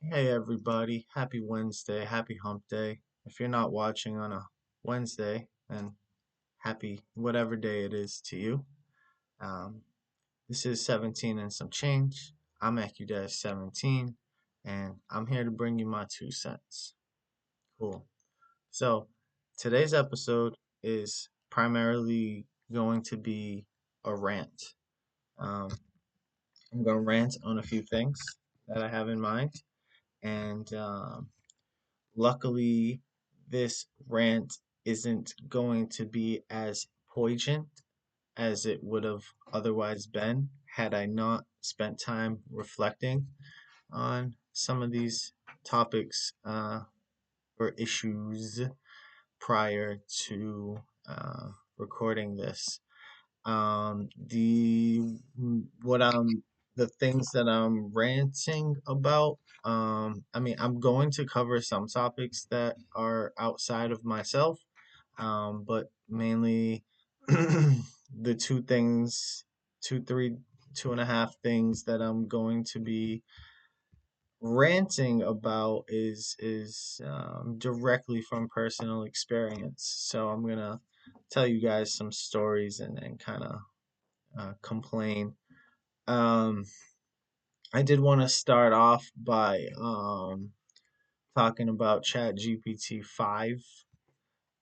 Hey everybody, happy Wednesday, happy hump day. If you're not watching on a Wednesday, then happy whatever day it is to you. Um, this is 17 and some change. I'm AccuDash 17, and I'm here to bring you my 2 cents. Cool. So, today's episode is primarily going to be a rant. Um, I'm going to rant on a few things that I have in mind, and luckily, this rant isn't going to be as poignant as it would have otherwise been had I not spent time reflecting on some of these topics or issues prior to recording this. The what I'm the things that I'm ranting about. I mean, I'm going to cover some topics that are outside of myself, but mainly the two things, two, three, 2.5 things that I'm going to be ranting about is directly from personal experience. So I'm gonna tell you guys some stories and kind of complain. Um, I did want to start off by talking about Chat GPT 5.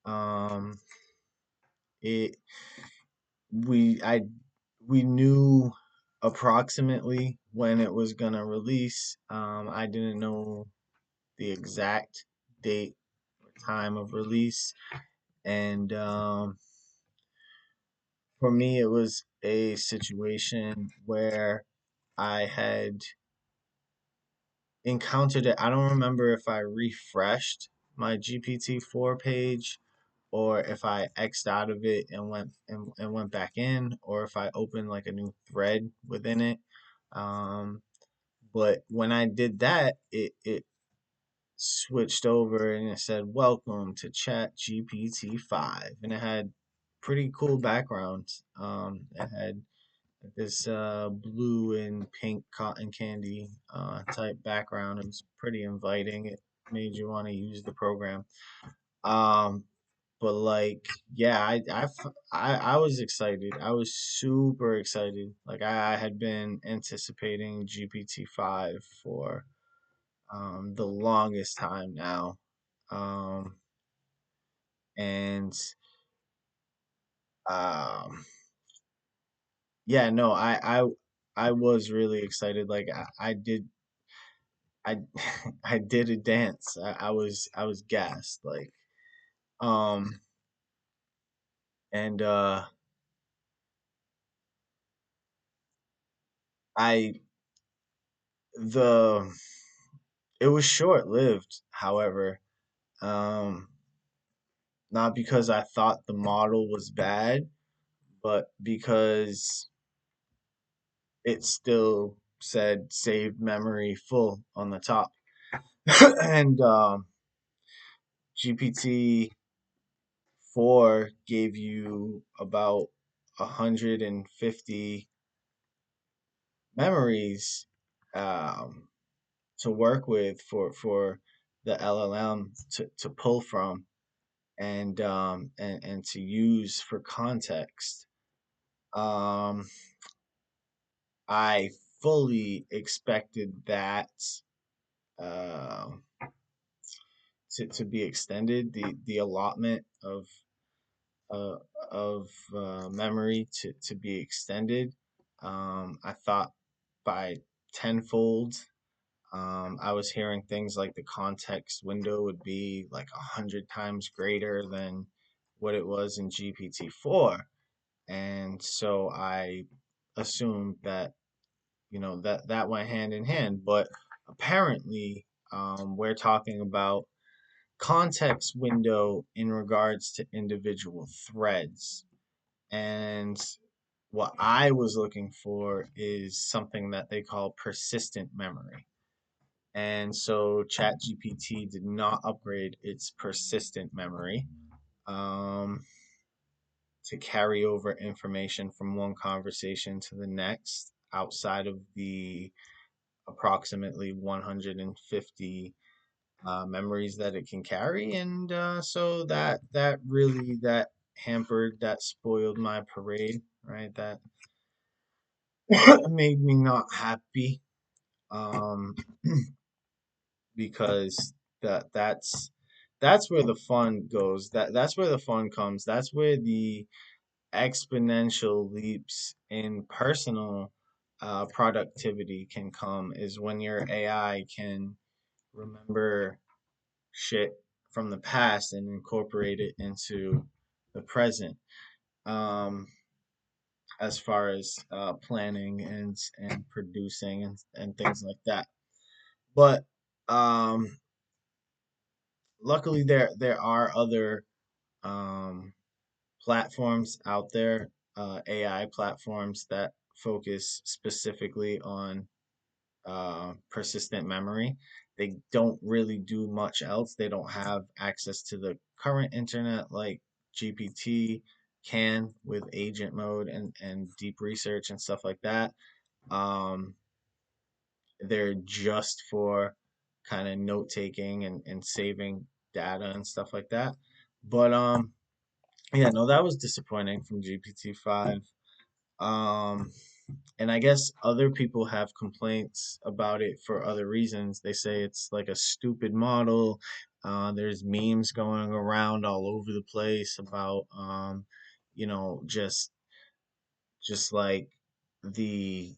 Um, it we I we knew approximately when it was gonna release. I didn't know the exact date or time of release, and for me, it was a situation where I had encountered it. I don't remember if I refreshed my GPT-4 page or if I X'd out of it and went back in, or if I opened like a new thread within it. Um, but when I did that, it switched over and it said, "Welcome to Chat GPT 5," and it had pretty cool background. It had this blue and pink cotton candy type background. It was pretty inviting. It made you want to use the program. Um, but like, yeah, I was excited. I was super excited. Like I had been anticipating GPT 5 for the longest time now. Um, and um, yeah, no, I was really excited. Like I I did a dance. I was gassed like um and I the it was short-lived, however. Um Not because I thought the model was bad, but because it still said saved memory full on the top. And GPT 4 gave you about 150 memories um, to work with for the LLM to pull from and to use for context. Um, I fully expected that uh, to be extended, the allotment uh, of memory to be extended. I thought by tenfold. I was hearing things like the context window would be like 100 times greater than what it was in GPT-4, and so I assumed that that went hand in hand. But apparently, we're talking about context window in regards to individual threads, and what I was looking for is something that they call persistent memory. And so ChatGPT did not upgrade its persistent memory um, to carry over information from one conversation to the next outside of the approximately 150 memories that it can carry, and so that hampered, that spoiled my parade, right? That made me not happy, um, because that's where the fun goes. That's where the fun comes. That's where the exponential leaps in personal productivity can come, is when your AI can remember shit from the past and incorporate it into the present. Um, as far as planning and producing and things like that. But um, luckily, there are other um, platforms out there, AI platforms that focus specifically on persistent memory. They don't really do much else. They don't have access to the current internet like GPT can, with agent mode and deep research and stuff like that. Um, they're just for kind of note taking and saving data and stuff like that. But yeah, no, that was disappointing from GPT-5. Um, and I guess other people have complaints about it for other reasons. They say it's like a stupid model. There's memes going around all over the place about, just like the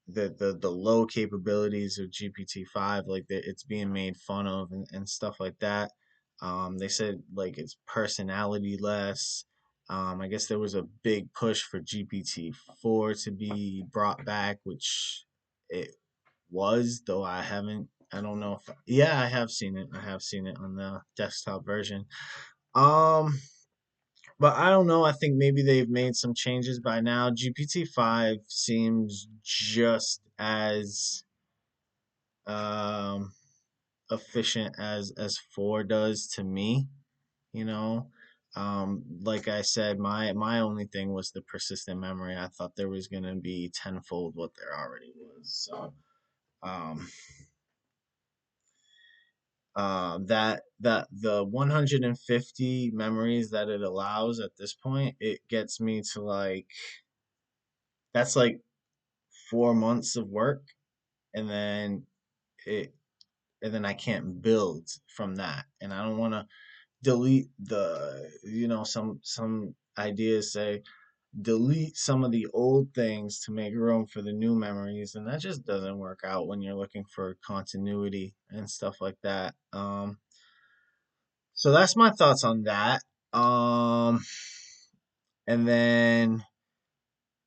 the low capabilities of GPT-5, like that it's being made fun of and stuff like that. They said like it's personality less. I guess there was a big push for GPT-4 to be brought back, which it was, though I don't know if, yeah, I have seen it. I have seen it on the desktop version. Um, but I don't know. I think maybe they've made some changes by now. GPT-5 seems just as um, efficient as 4 does to me. You know, like I said, my only thing was the persistent memory. I thought there was gonna be tenfold what there already was. So um, that the 150 memories that it allows at this point, it gets me to like, that's like 4 months of work, and then it and then I can't build from that. And I don't want to delete the, some ideas say delete some of the old things to make room for the new memories, and that just doesn't work out when you're looking for continuity and stuff like that. So that's my thoughts on that. Um and then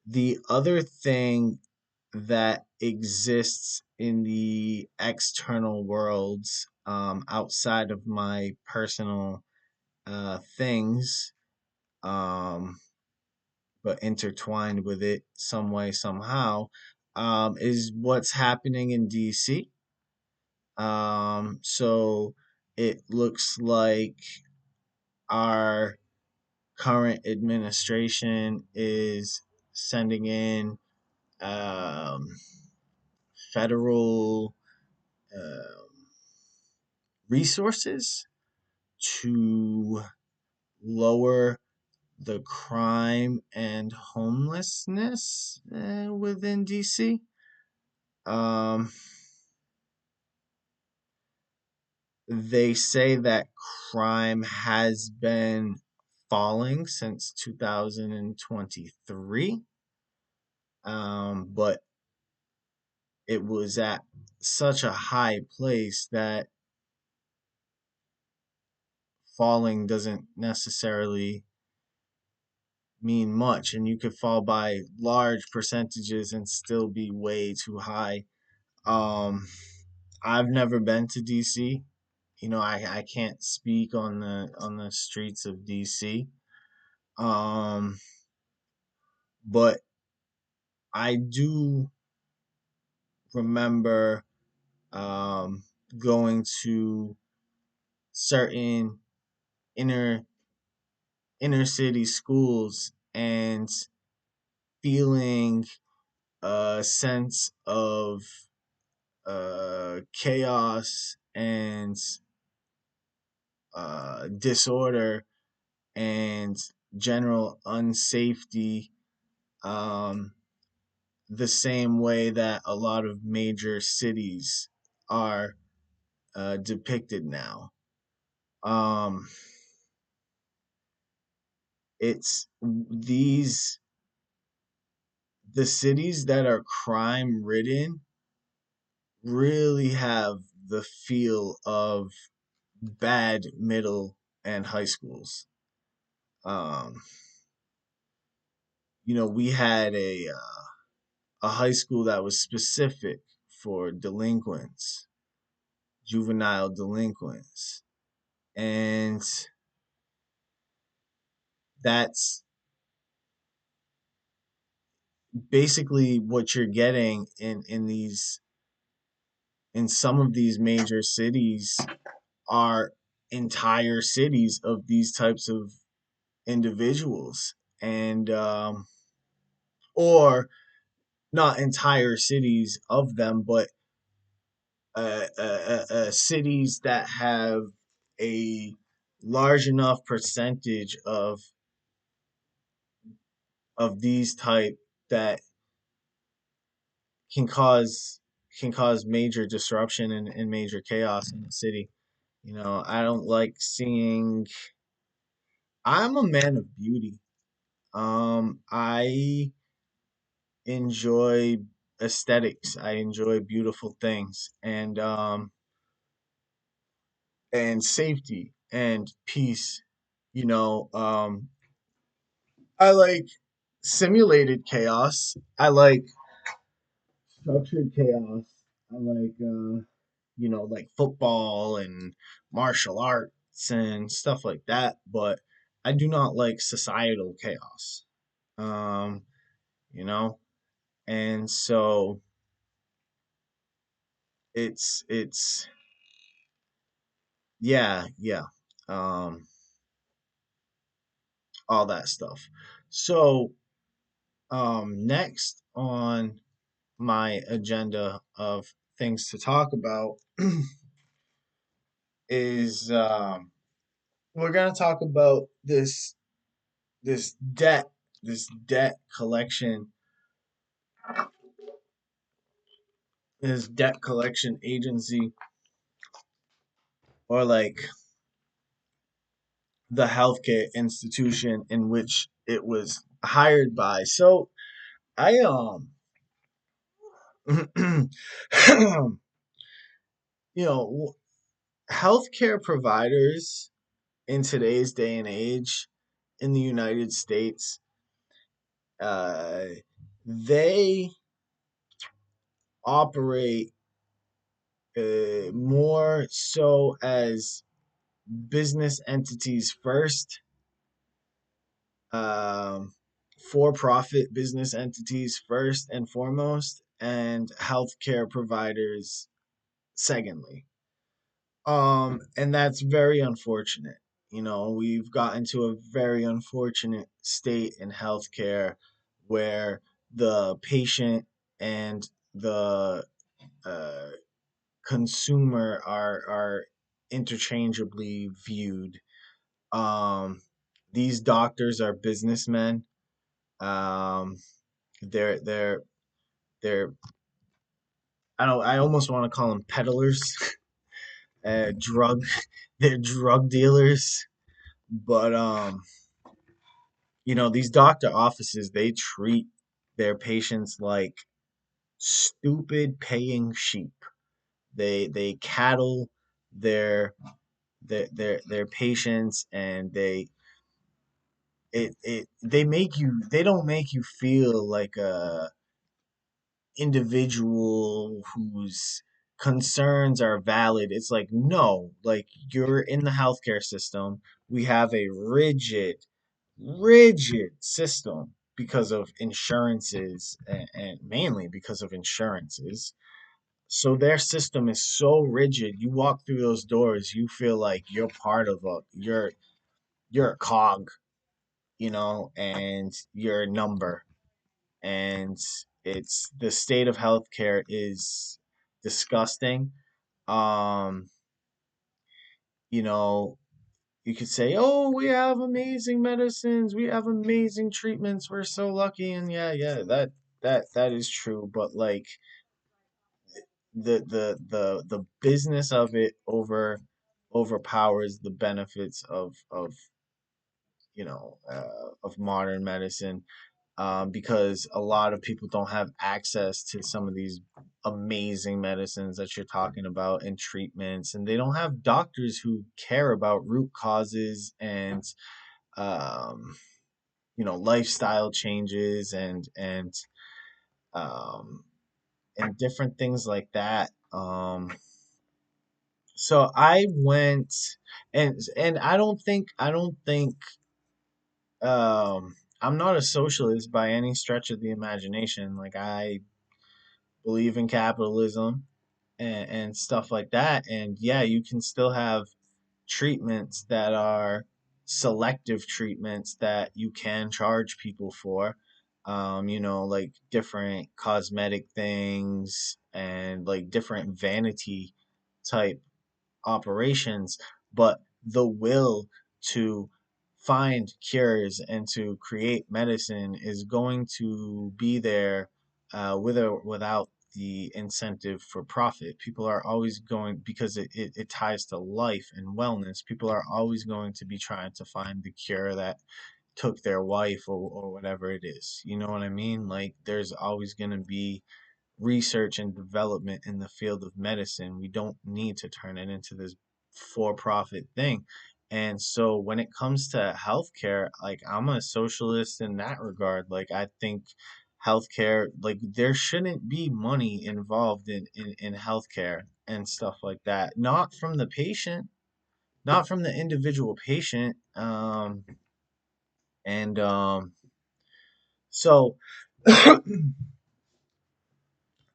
the other thing that exists in the external worlds, outside of my personal things, um, but intertwined with it some way, somehow, is what's happening in DC. So it looks like our current administration is sending in um, federal uh, resources to lower the crime and homelessness within DC. Um, they say that crime has been falling since 2023, but it was at such a high place that falling doesn't necessarily mean much, and you could fall by large percentages and still be way too high. um I've never been to DC. I can't speak on the streets of DC. um but I do remember um going to certain inner inner city schools and feeling a sense of chaos and disorder and general unsafety, um, the same way that a lot of major cities are depicted now. Um, it's these the cities that are crime ridden really have the feel of bad middle and high schools. Um, we had a high school that was specific for delinquents, juvenile delinquents, and that's basically what you're getting in some of these major cities are entire cities of these types of individuals, and or not entire cities of them, but cities that have a large enough percentage of these type that can cause can cause major disruption and major chaos in the city. I don't like seeing. I'm a man of beauty. I enjoy aesthetics. I enjoy beautiful things and safety and peace. You know, I like simulated chaos. I like structured chaos. I like like football and martial arts and stuff like that, but I do not like societal chaos. Um, you know, and so it's yeah, yeah. Um, all that stuff. So, next on my agenda of things to talk about is we're gonna talk about this debt this debt collection this debt collection agency, or like the healthcare institution in which it was hired by. So I you know healthcare providers in today's day and age in the United States, uh, they operate more so as business entities first, um, for-profit business entities first and foremost, and healthcare providers secondly. And that's very unfortunate. We've gotten to a very unfortunate state in healthcare where the patient and the uh, consumer are interchangeably viewed. Um, these doctors are businessmen. Um, they're they're I almost want to call them peddlers, drug they're drug dealers. But these doctor offices, they treat their patients like stupid paying sheep. They cattle their their patients, and they don't make you feel like a individual whose concerns are valid. It's like, no, like, you're in the healthcare system. We have a rigid system because of insurances, and mainly because of insurances. So their system is so rigid. You walk through those doors, you feel like you're part of you're a cog, and you're a number. And it's the state of healthcare is disgusting. Um, you know, you could say, "Oh, we have amazing medicines, we have amazing treatments, we're so lucky," and yeah, that is true. But like the business of it overpowers the benefits of modern medicine, because a lot of people don't have access to some of these amazing medicines that you're talking about and treatments, and they don't have doctors who care about root causes and um, lifestyle changes um, and different things like that. So I went, and I don't think I'm not a socialist by any stretch of the imagination. Like, I believe in capitalism and stuff like that. And yeah, you can still have treatments that are selective treatments that you can charge people for. Like different cosmetic things and like different vanity type operations, but the will to find cures and to create medicine is going to be there, with or without the incentive for profit. People are always going, because it ties to life and wellness. People are always going to be trying to find the cure that took their wife, or whatever it is. You know what I mean? Like, there's always going to be research and development in the field of medicine. We don't need to turn it into this for profit thing. And so when it comes to healthcare, like, I'm a socialist in that regard. Like, I think healthcare, like, there shouldn't be money involved in healthcare and stuff like that. Not from the patient, not from the individual patient. And so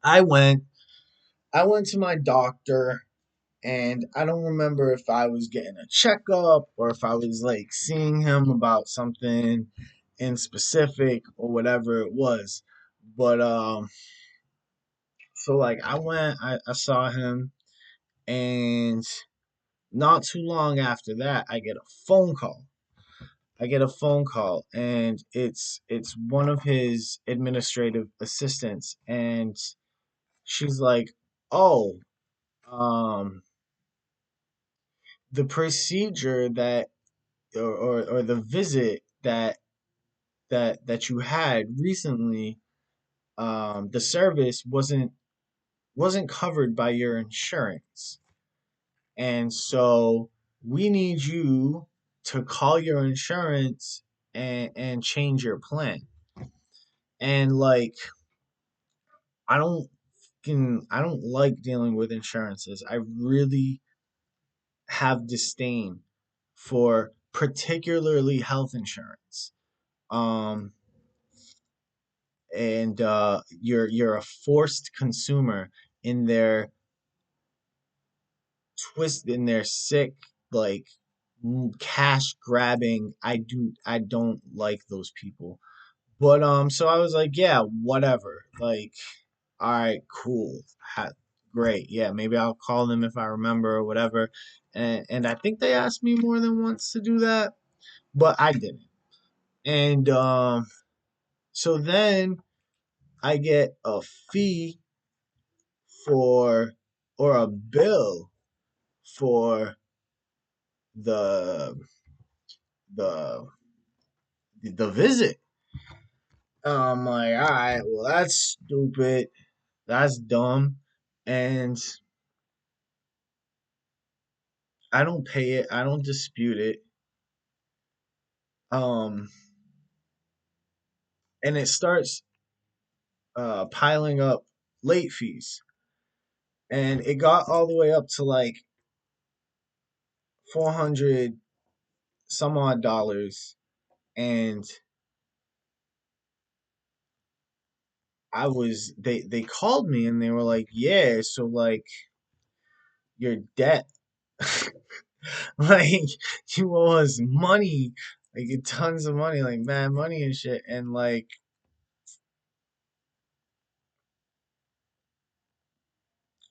I went I went to my doctor, and I don't remember if I was getting a checkup or if I was like seeing him about something in specific or whatever it was. But so like I saw him, and not too long after that I get a phone call. I get a phone call, and it's one of his administrative assistants, and she's like, "Oh, um the procedure that or the visit that you had recently, the service wasn't covered by your insurance, and so we need you to call your insurance and change your plan." And like, I don't I don't like dealing with insurances. I really have disdain for particularly health insurance. Um, and you're a forced consumer in their in their sick, like, cash grabbing. I don't like those people. But so I was like, yeah, whatever. Like, all right, cool. Great. Yeah, maybe I'll call them if I remember or whatever. And I think they asked me more than once to do that, but I didn't. And so then I get a fee for, or a bill for the the the visit. I'm like, all right, well, that's stupid, that's dumb, and I don't pay it, I don't dispute it. Um, and it starts piling up late fees, and it got all the way up to like 400 some odd dollars, and they called me and they were like, yeah, so like your debt, like, you owe us money, like tons of money, like mad money and shit. And like,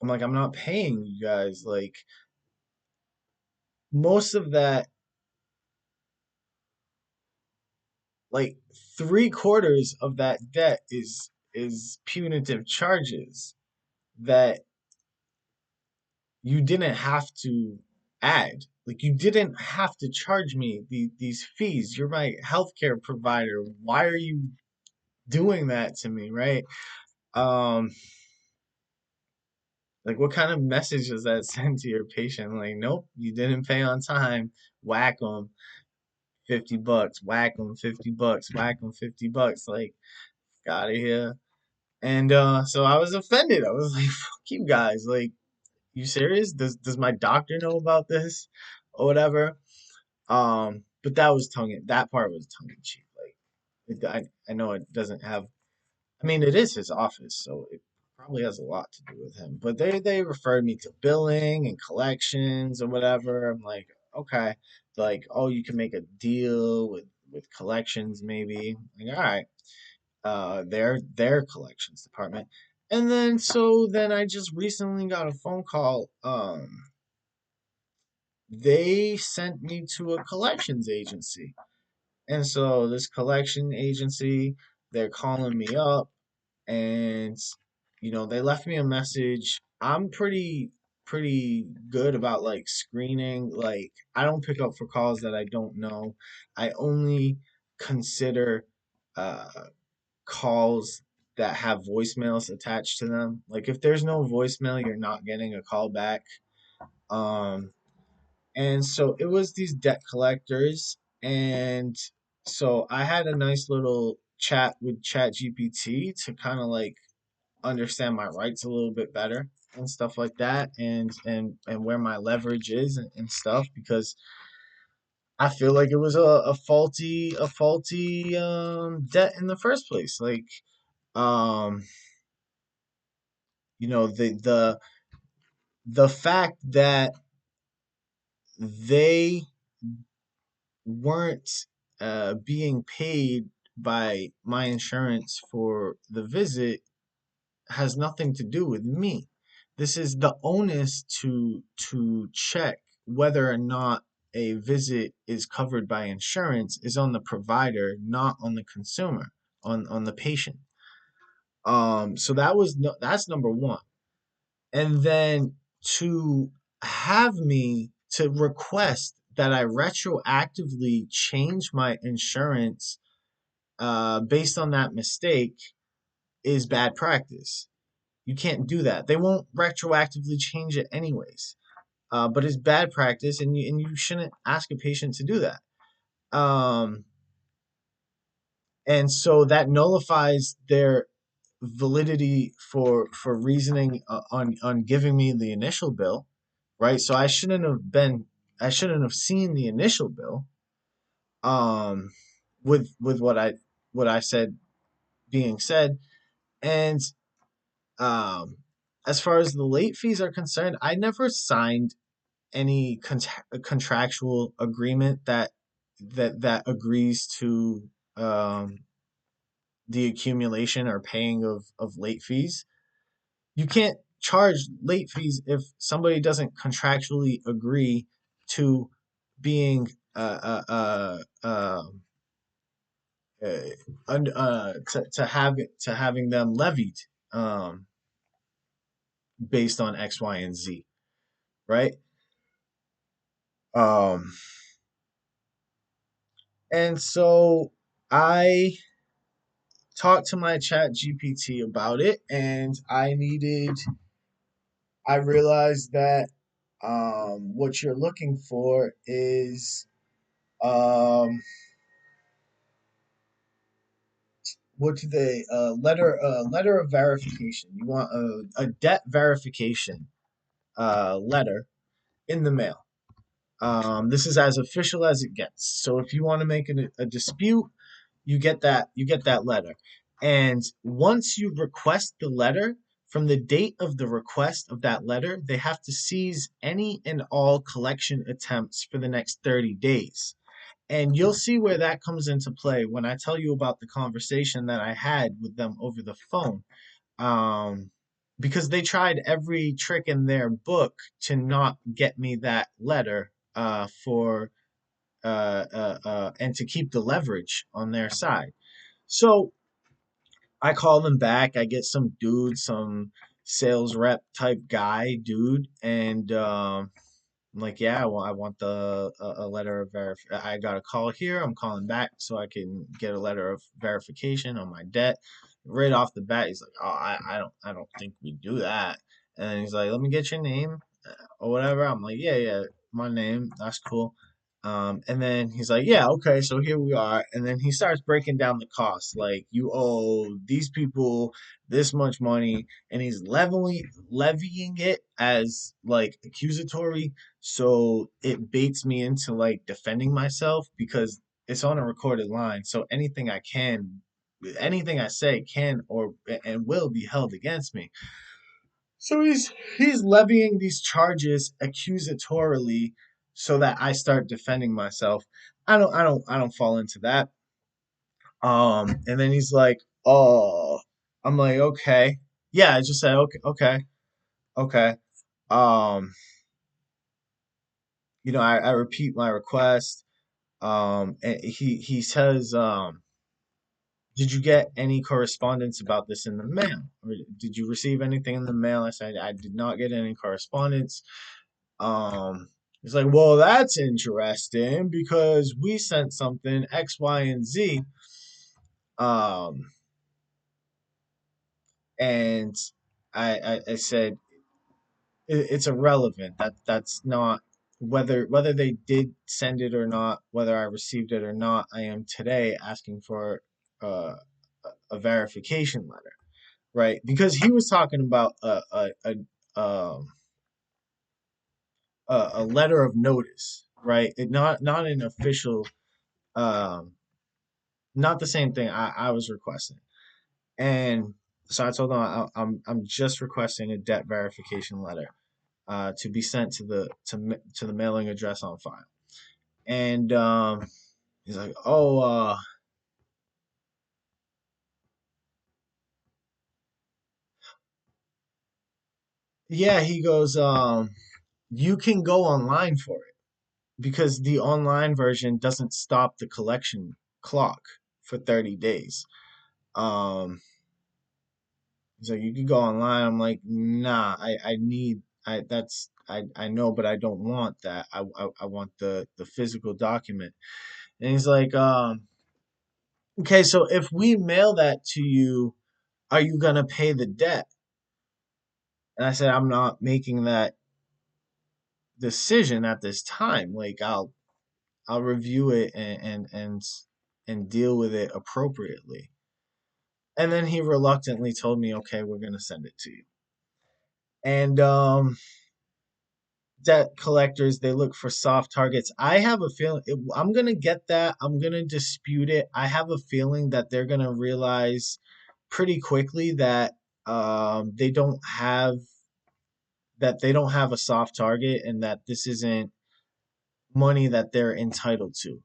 I'm like, I'm not paying you guys. Like, most of that, like three-quarters of that debt is punitive charges that you didn't have to add. Like, you didn't have to charge me these fees. You're my healthcare provider. Why are you doing that to me, right? Um, like, what kind of message does that send to your patient? Like, nope, you didn't pay on time. Whack them, $50. Whack them, $50. Whack them, $50. Like, out of here. And so I was offended. I was like, fuck you guys. Like, you serious? Does my doctor know about this or whatever? But that part was tongue in cheek. Like, I know it doesn't have. I mean, it is his office, so it probably has a lot to do with him. But they referred me to billing and collections or whatever. I'm like, okay, like, oh, you can make a deal with collections maybe. Like, all right, their collections department. And then then I just recently got a phone call. They sent me to a collections agency. And so this collection agency, they're calling me up and they left me a message. I'm pretty good about like screening. Like, I don't pick up for calls that I don't know. I only consider uh calls that have voicemails attached to them. Like, if there's no voicemail, you're not getting a call back. Um and so it was these debt collectors. And so I had a nice little chat with Chat GPT to kind of like understand my rights a little bit better and stuff like that, and where my leverage is and stuff, because I feel like it was a faulty debt in the first place. Like, um the fact that they weren't being paid by my insurance for the visit has nothing to do with me. This is the onus to check whether or not a visit is covered by insurance is on the provider, not on the consumer, on the patient. So that's number one. And then to have me to request that I retroactively change my insurance based on that mistake is bad practice. You can't do that. They won't retroactively change it anyways. But it's bad practice, and you shouldn't ask a patient to do that. Um, and so that nullifies their validity for reasoning on giving me the initial bill, right? So I shouldn't have seen the initial bill. Um, with what I said being said, and um, as far as the late fees are concerned, I never signed any contractual agreement that agrees to um, the accumulation or paying of late fees. You can't charge late fees if somebody doesn't contractually agree to being uh, to having them levied um, based on X, Y, and Z, right? Um, and so I talked to my Chat GPT about it, and I realized that what you're looking for is um, what do they letter of verification. You want a debt verification letter in the mail. This is as official as it gets. So if you want to make a dispute, you get that letter. And once you request the letter, from the date of the request of that letter, they have to cease any and all collection attempts for the next 30 days. And you'll see where that comes into play when I tell you about the conversation that I had with them over the phone. Um, because they tried every trick in their book to not get me that letter for and to keep the leverage on their side. So I call them back. I get some dude, some sales rep type guy, dude, and I'm like, yeah, I want a letter of I got a call here. I'm calling back so I can get a letter of verification on my debt. Right off the bat, he's like, oh, I don't think we do that. And then he's like, let me get your name or whatever. I'm like, yeah, yeah, my name, that's cool. And then he's like, yeah, okay, so here we are. And then he starts breaking down the costs. Like, you owe these people this much money, and he's levying it as like accusatory. So it baits me into like defending myself because it's on a recorded line. So anything I say can or and will be held against me. So he's levying these charges accusatorily so that I start defending myself. I don't fall into that. And then he's like, "Oh." I'm like, "Okay." Yeah, I just said, "Okay, okay, okay." Um, I repeat my request. And he says, "Did you get any correspondence about this in the mail? Or did you receive anything in the mail?" I said, "I did not get any correspondence." Um, it's like, well, that's interesting because we sent something X, Y, and Z. Um, and I said it's irrelevant. That's not whether they did send it or not, whether I received it or not. I am today asking for uh, a verification letter, right? Because he was talking about um, a letter of notice, right? Not an official um not the same thing I was requesting. And so I told them I'm just requesting a debt verification letter to be sent to the mailing address on file. And he's like, oh, yeah. He goes, you can go online for it because the online version doesn't stop the collection clock for 30 days. Um, He's like, you could go online. I'm like, nah, I need, I know, but I don't want that. I want the physical document. And he's like, okay, so if we mail that to you, are you gonna pay the debt? And I said, I'm not making that decision at this time. Like, I'll review it and deal with it appropriately. And then he reluctantly told me, okay, we're gonna send it to you. And debt collectors, they look for soft targets. I have a feeling I'm gonna get that. I'm gonna dispute it. I have a feeling that they're gonna realize pretty quickly that they don't have they don't have a soft target and that this isn't money that they're entitled to.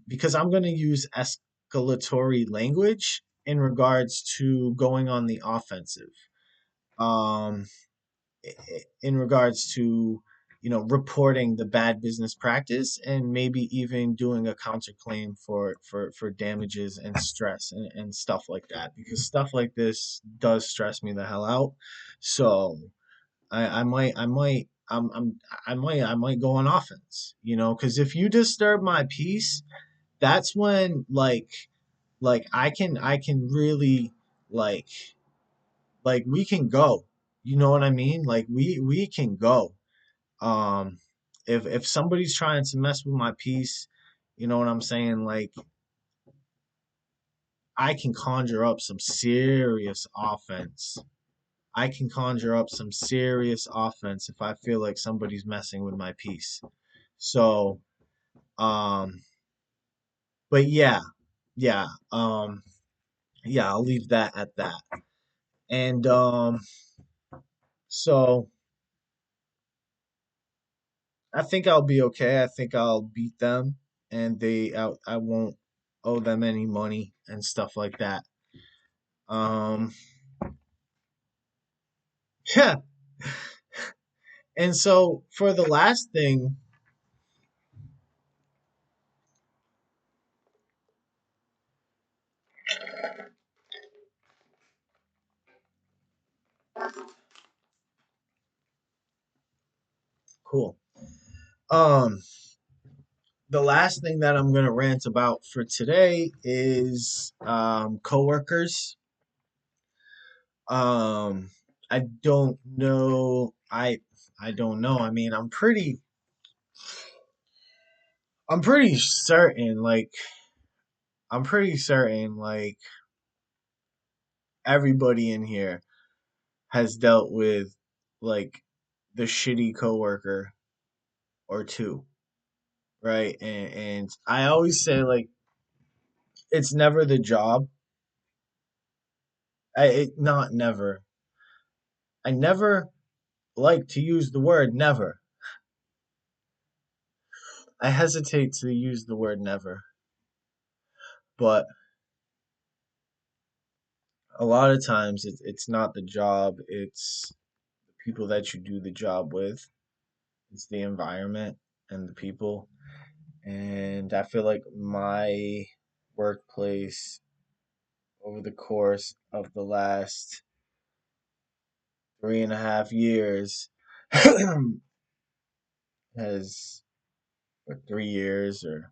Because I'm gonna use escalatory language in regards to going on the offensive. Um, in regards to reporting the bad business practice and maybe even doing a counterclaim for damages and stress and stuff like that because stuff like this does stress me the hell out. So I might go on offense, because if you disturb my peace, that's when I can really like we can go. You know what I mean? Like we can go. Um if somebody's trying to mess with my peace, you know what I'm saying? Like I can conjure up some serious offense. I can conjure up some serious offense if I feel like somebody's messing with my peace. So, um but yeah, yeah, I'll leave that at that. And so I think I'll be okay. I think I'll beat them, and I won't owe them any money and stuff like that. Um, Yeah. And so for the last thing, cool. Um, the last thing that I'm gonna rant about for today is coworkers. Um, I don't know. I don't know. I mean, I'm pretty certain. I'm pretty certain. Everybody in here has dealt with like the shitty coworker or two, right? And I always say like it's never the job. Not never. I never like to use the word never. I hesitate to use the word never, but a lot of times it's not the job, it's the people that you do the job with, it's the environment and the people. And I feel like my workplace over the course of the last 3.5 years has, or 3 years or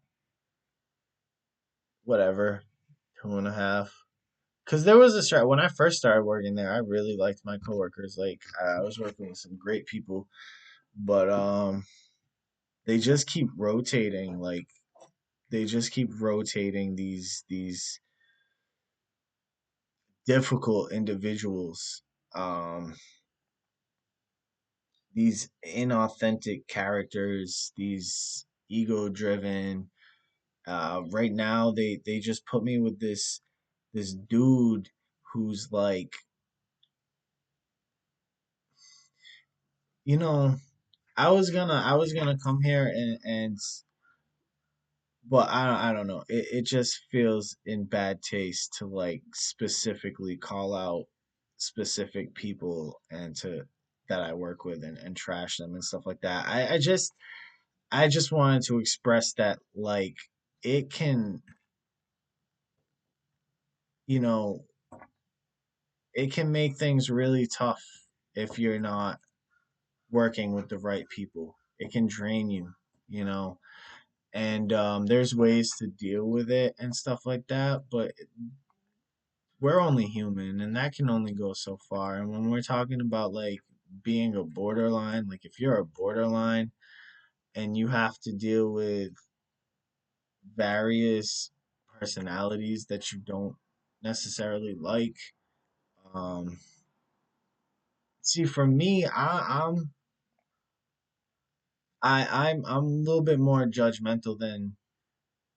whatever, 2.5. Because there was a start when I first started working there. I really liked my coworkers. Like I was working with some great people, but they just keep rotating. Like they just keep rotating these difficult individuals, um, these inauthentic characters, these ego driven. Right now, they just put me with this dude who's like, you know, I was gonna come here and but I don't know. It just feels in bad taste to like specifically call out specific people and to that I work with and trash them and stuff like that. I just wanted to express that like it can, you know, it can make things really tough if you're not working with the right people. It can drain you, you know. And there's ways to deal with it and stuff like that, but we're only human and that can only go so far. And when we're talking about like being a borderline, like if you're a borderline and you have to deal with various personalities that you don't necessarily like, um see for me I'm a little bit more judgmental than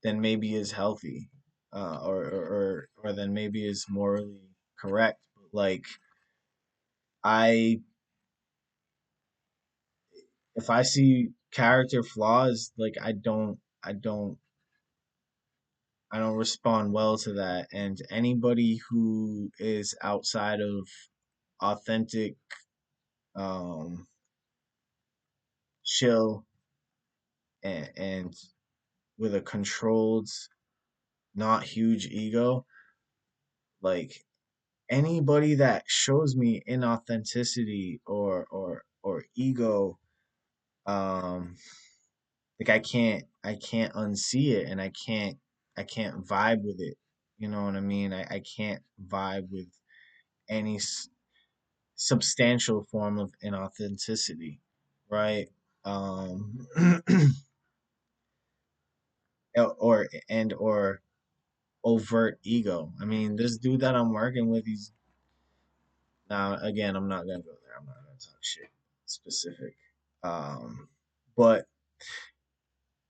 maybe is healthy, or than maybe is morally correct. But like I if I see character flaws, like I don't respond well to that. And anybody who is outside of authentic, um, chill, and with a controlled, not huge ego, like anybody that shows me inauthenticity or ego, um, like I can't unsee it, and I can't vibe with it. You know what I mean? I can't vibe with any substantial form of inauthenticity, right? Um, or overt ego. I mean, this dude that I'm working with, he's now again. I'm not gonna go there. I'm not gonna talk shit specific. Um, but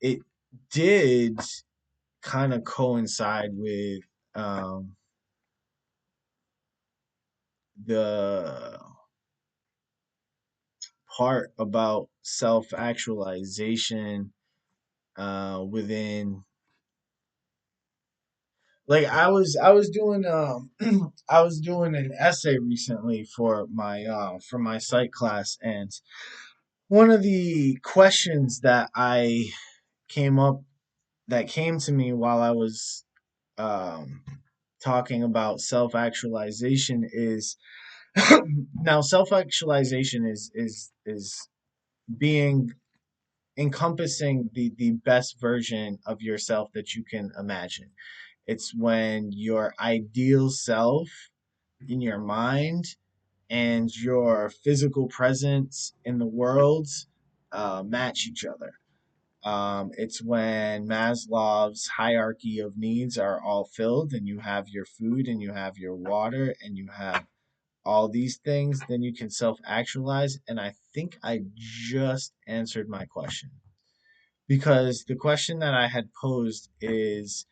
it did kind of coincide with um the part about self actualization within Like I was doing I was doing an essay recently for my psych class, and one of the questions came up that came to me while I was um talking about self-actualization is now self-actualization is being encompassing the best version of yourself that you can imagine. It's when your ideal self in your mind and your physical presence in the world match each other. It's when Maslow's hierarchy of needs are all filled and you have your food and you have your water and you have all these things, then you can self actualize. And I think I just answered my question because the question that I had posed is,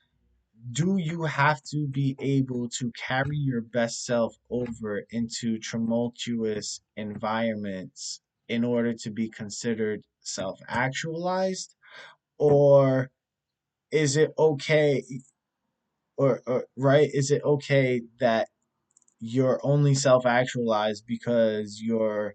do you have to be able to carry your best self over into tumultuous environments in order to be considered self actualized? Or is it okay, or right? Is it okay that you're only self actualized because you're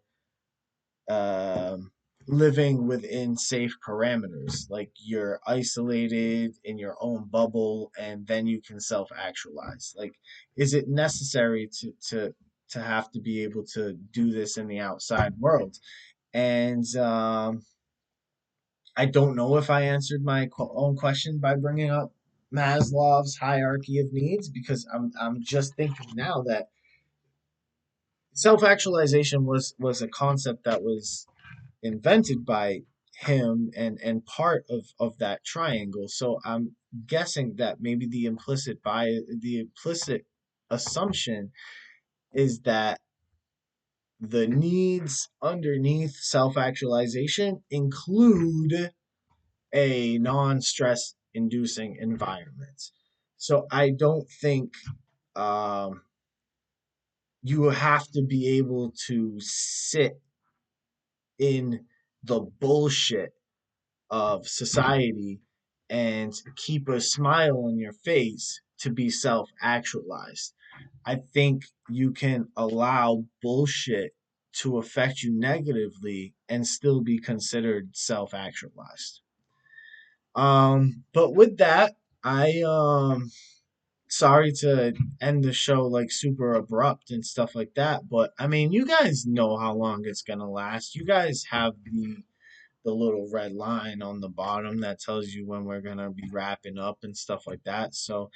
um, living within safe parameters. Like you're isolated in your own bubble, and then you can self actualize. Like, is it necessary to have to be able to do this in the outside world? And I don't know if I answered my own question by bringing up Maslow's hierarchy of needs because I'm just thinking now that self actualization was a concept that was invented by him and part of that triangle. So I'm guessing that maybe the implicit assumption is that the needs underneath self-actualization include a non-stress inducing environment. So I don't think um, you have to be able to sit in the bullshit of society and keep a smile on your face to be self actualized. I think you can allow bullshit to affect you negatively and still be considered self actualized. But with that, I sorry to end the show like super abrupt and stuff like that, but I mean, you guys know how long it's gonna last. You guys have the little red line on the bottom that tells you when we're gonna be wrapping up and stuff like that. So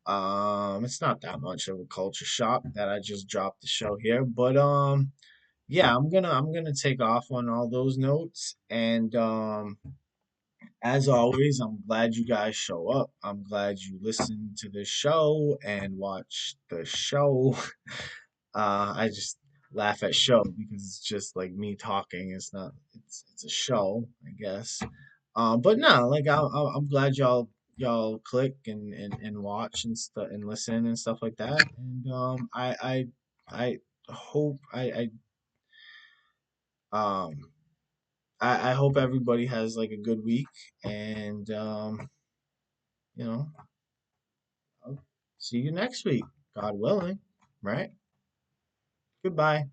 it's not that much of a culture shock that I just dropped the show here. But yeah, I'm gonna take off on all those notes. And as always, I'm glad you guys show up. I'm glad you listen to the show and watch the show. I just laugh at show because it's just like me talking. It's not. It's a show, I guess. But no, like I'm glad y'all click and watch and stuff and listen and stuff like that. And I hope um I hope everybody has like a good week. And you know, I'll see you next week, God willing. Right? Goodbye.